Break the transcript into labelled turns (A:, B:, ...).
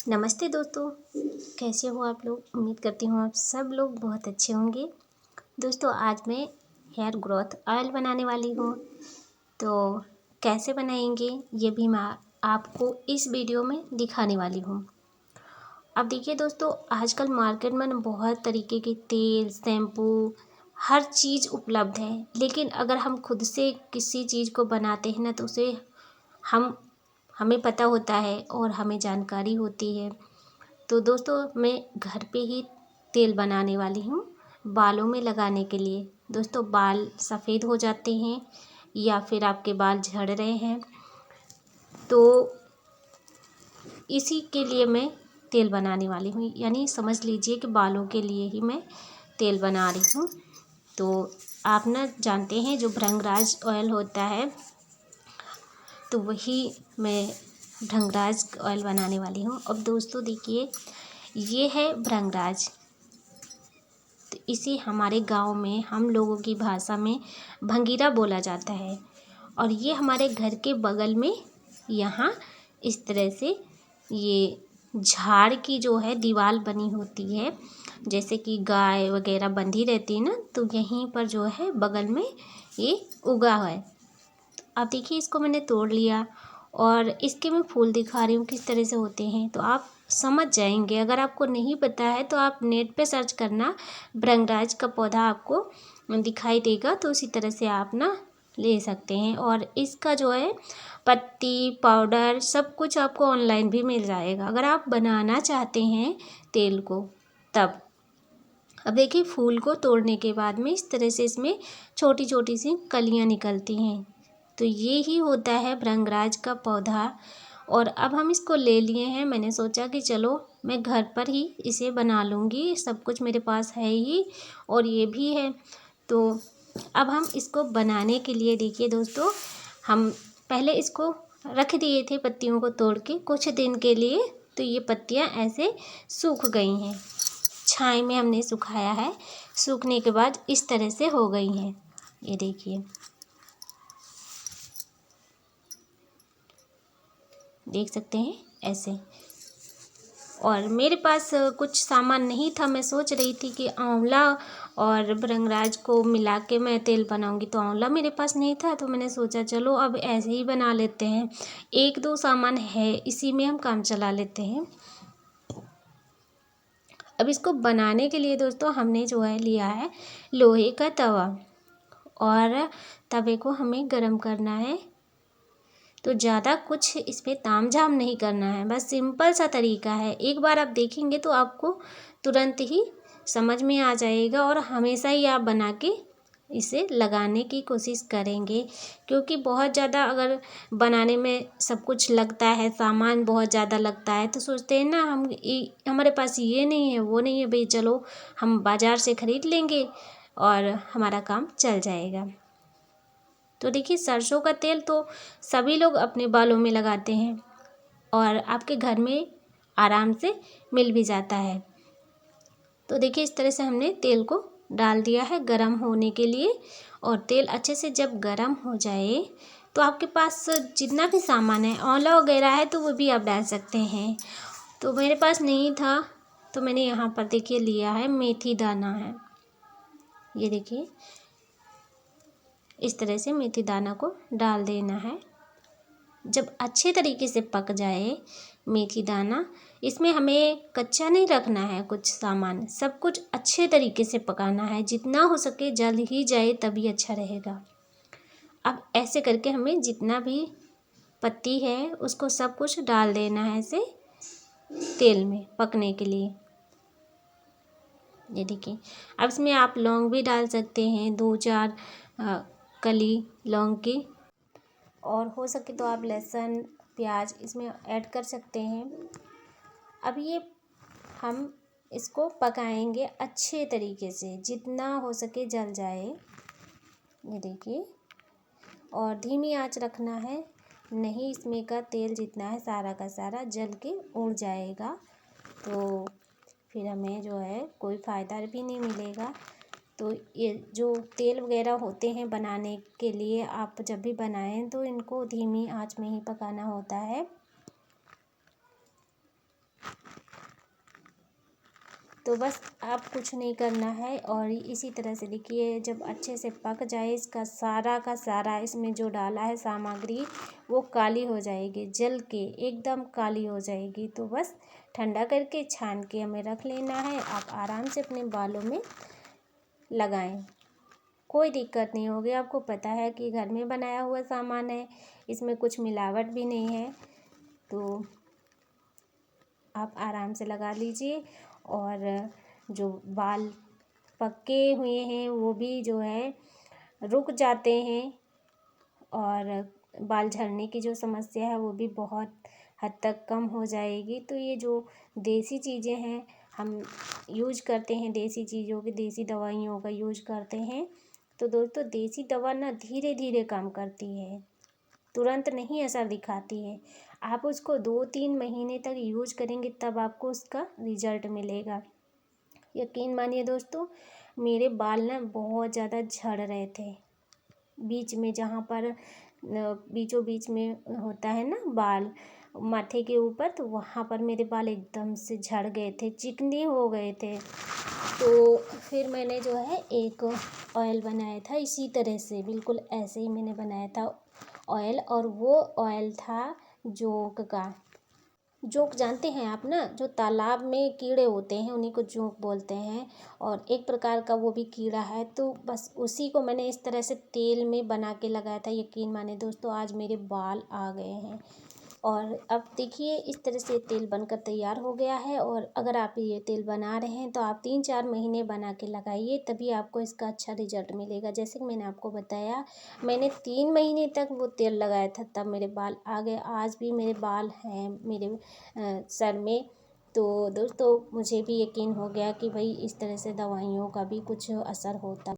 A: नमस्ते दोस्तों, कैसे हो आप लोग। उम्मीद करती हूँ आप सब लोग बहुत अच्छे होंगे। दोस्तों, आज मैं हेयर ग्रोथ ऑयल बनाने वाली हूँ। तो कैसे बनाएंगे ये भी मैं आपको इस वीडियो में दिखाने वाली हूँ। अब देखिए दोस्तों, आजकल मार्केट में बहुत तरीके के तेल, शैम्पू, हर चीज़ उपलब्ध है। लेकिन अगर हम खुद से किसी चीज़ को बनाते हैं ना, तो उसे हमें पता होता है और हमें जानकारी होती है। तो दोस्तों, मैं घर पे ही तेल बनाने वाली हूँ बालों में लगाने के लिए। दोस्तों, बाल सफ़ेद हो जाते हैं या फिर आपके बाल झड़ रहे हैं, तो इसी के लिए मैं तेल बनाने वाली हूँ। यानी समझ लीजिए कि बालों के लिए ही मैं तेल बना रही हूँ। तो आप ना जानते हैं जो भृंगराज ऑयल होता है, तो वही मैं भृंगराज ऑयल बनाने वाली हूँ। अब दोस्तों देखिए, ये है भृंगराज। तो इसे हमारे गांव में हम लोगों की भाषा में भंगीरा बोला जाता है। और ये हमारे घर के बगल में यहाँ इस तरह से ये झाड़ की जो है दीवार बनी होती है। जैसे कि गाय वगैरह बंधी रहती है ना, तो यहीं पर जो है बगल में ये उगा है। अब देखिए, इसको मैंने तोड़ लिया और इसके मैं फूल दिखा रही हूँ किस तरह से होते हैं, तो आप समझ जाएंगे। अगर आपको नहीं पता है तो आप नेट पे सर्च करना, भृंगराज का पौधा आपको दिखाई देगा। तो उसी तरह से आप ना ले सकते हैं। और इसका जो है पत्ती, पाउडर सब कुछ आपको ऑनलाइन भी मिल जाएगा, अगर आप बनाना चाहते हैं तेल को तब। अब देखिए, फूल को तोड़ने के बाद में इस तरह से इसमें छोटी छोटी सी कलियां निकलती हैं। तो ये ही होता है भृंगराज का पौधा। और अब हम इसको ले लिए हैं। मैंने सोचा कि चलो मैं घर पर ही इसे बना लूँगी, सब कुछ मेरे पास है ही और ये भी है। तो अब हम इसको बनाने के लिए देखिए दोस्तों, हम पहले इसको रख दिए थे पत्तियों को तोड़ के कुछ दिन के लिए। तो ये पत्तियाँ ऐसे सूख गई हैं, छाई में हमने सुखाया है। सूखने के बाद इस तरह से हो गई हैं, ये देखिए, देख सकते हैं ऐसे। और मेरे पास कुछ सामान नहीं था। मैं सोच रही थी कि आंवला और भृंगराज को मिला के मैं तेल बनाऊंगी, तो आंवला मेरे पास नहीं था। तो मैंने सोचा चलो अब ऐसे ही बना लेते हैं, एक दो सामान है इसी में हम काम चला लेते हैं। अब इसको बनाने के लिए दोस्तों हमने जो है लिया है लोहे का तवा, और तवे को हमें गरम करना है। तो ज़्यादा कुछ इसमें तामझाम नहीं करना है, बस सिंपल सा तरीका है। एक बार आप देखेंगे तो आपको तुरंत ही समझ में आ जाएगा और हमेशा ही आप बना के इसे लगाने की कोशिश करेंगे। क्योंकि बहुत ज़्यादा अगर बनाने में सब कुछ लगता है, सामान बहुत ज़्यादा लगता है, तो सोचते हैं ना हम हमारे पास ये नहीं है वो नहीं है, भाई चलो हम बाज़ार से ख़रीद लेंगे और हमारा काम चल जाएगा। तो देखिए, सरसों का तेल तो सभी लोग अपने बालों में लगाते हैं और आपके घर में आराम से मिल भी जाता है। तो देखिए, इस तरह से हमने तेल को डाल दिया है गरम होने के लिए। और तेल अच्छे से जब गरम हो जाए तो आपके पास जितना भी सामान है, आंवला वगैरह है तो वो भी आप डाल सकते हैं। तो मेरे पास नहीं था, तो मैंने यहाँ पर देखिए लिया है मेथी दाना है, ये देखिए इस तरह से मेथी दाना को डाल देना है। जब अच्छे तरीके से पक जाए मेथी दाना, इसमें हमें कच्चा नहीं रखना है, कुछ सामान सब कुछ अच्छे तरीके से पकाना है। जितना हो सके जल ही जाए तभी अच्छा रहेगा। अब ऐसे करके हमें जितना भी पत्ती है उसको सब कुछ डाल देना है ऐसे तेल में पकने के लिए। ये देखिए, अब इसमें आप लौंग भी डाल सकते हैं, 2-4 कली लौंग की। और हो सके तो आप लहसुन प्याज इसमें ऐड कर सकते हैं। अब ये हम इसको पकाएंगे अच्छे तरीके से, जितना हो सके जल जाए, ये देखिए। और धीमी आंच रखना है, नहीं इसमें का तेल जितना है सारा का सारा जल के उड़ जाएगा, तो फिर हमें जो है कोई फ़ायदा भी नहीं मिलेगा। तो ये जो तेल वगैरह होते हैं बनाने के लिए, आप जब भी बनाएं तो इनको धीमी आंच में ही पकाना होता है। तो बस आप कुछ नहीं करना है और इसी तरह से देखिए जब अच्छे से पक जाए इसका सारा का सारा इसमें जो डाला है सामग्री वो काली हो जाएगी, जल के एकदम काली हो जाएगी। तो बस ठंडा करके छान के हमें रख लेना है। आप आराम से अपने बालों में लगाएं, कोई दिक्कत नहीं होगी। आपको पता है कि घर में बनाया हुआ सामान है, इसमें कुछ मिलावट भी नहीं है, तो आप आराम से लगा लीजिए। और जो बाल पके हुए हैं वो भी जो है रुक जाते हैं और बाल झड़ने की जो समस्या है वो भी बहुत हद तक कम हो जाएगी। तो ये जो देसी चीज़ें हैं हम यूज करते हैं, देसी चीज़ों की, देसी दवाइयों का यूज करते हैं। तो दोस्तों देसी दवा ना धीरे धीरे काम करती है, तुरंत नहीं असर दिखाती है। आप उसको 2-3 महीने तक यूज करेंगे तब आपको उसका रिजल्ट मिलेगा। यकीन मानिए दोस्तों, मेरे बाल ना बहुत ज़्यादा झड़ रहे थे बीच में, जहाँ पर बीचों बीच में होता है ना बाल माथे के ऊपर, तो वहाँ पर मेरे बाल एकदम से झड़ गए थे, चिकने हो गए थे। तो फिर मैंने जो है एक ऑयल बनाया था, इसी तरह से बिल्कुल ऐसे ही मैंने बनाया था ऑयल। और वो ऑयल था जोंक का। जोंक जानते हैं आप ना, जो तालाब में कीड़े होते हैं उन्हीं को जोंक बोलते हैं, और एक प्रकार का वो भी कीड़ा है। तो बस उसी को मैंने इस तरह से तेल में बना के लगाया था। यकीन माने दोस्तों आज मेरे बाल आ गए हैं। और अब देखिए इस तरह से तेल बनकर तैयार हो गया है। और अगर आप ये तेल बना रहे हैं तो आप 3-4 महीने बना के लगाइए, तभी आपको इसका अच्छा रिजल्ट मिलेगा। जैसे कि मैंने आपको बताया, मैंने 3 महीने तक वो तेल लगाया था तब मेरे बाल आ गए। आज भी मेरे बाल हैं मेरे सर में। तो दोस्तों मुझे भी यकीन हो गया कि भाई इस तरह से दवाइयों का भी कुछ असर होता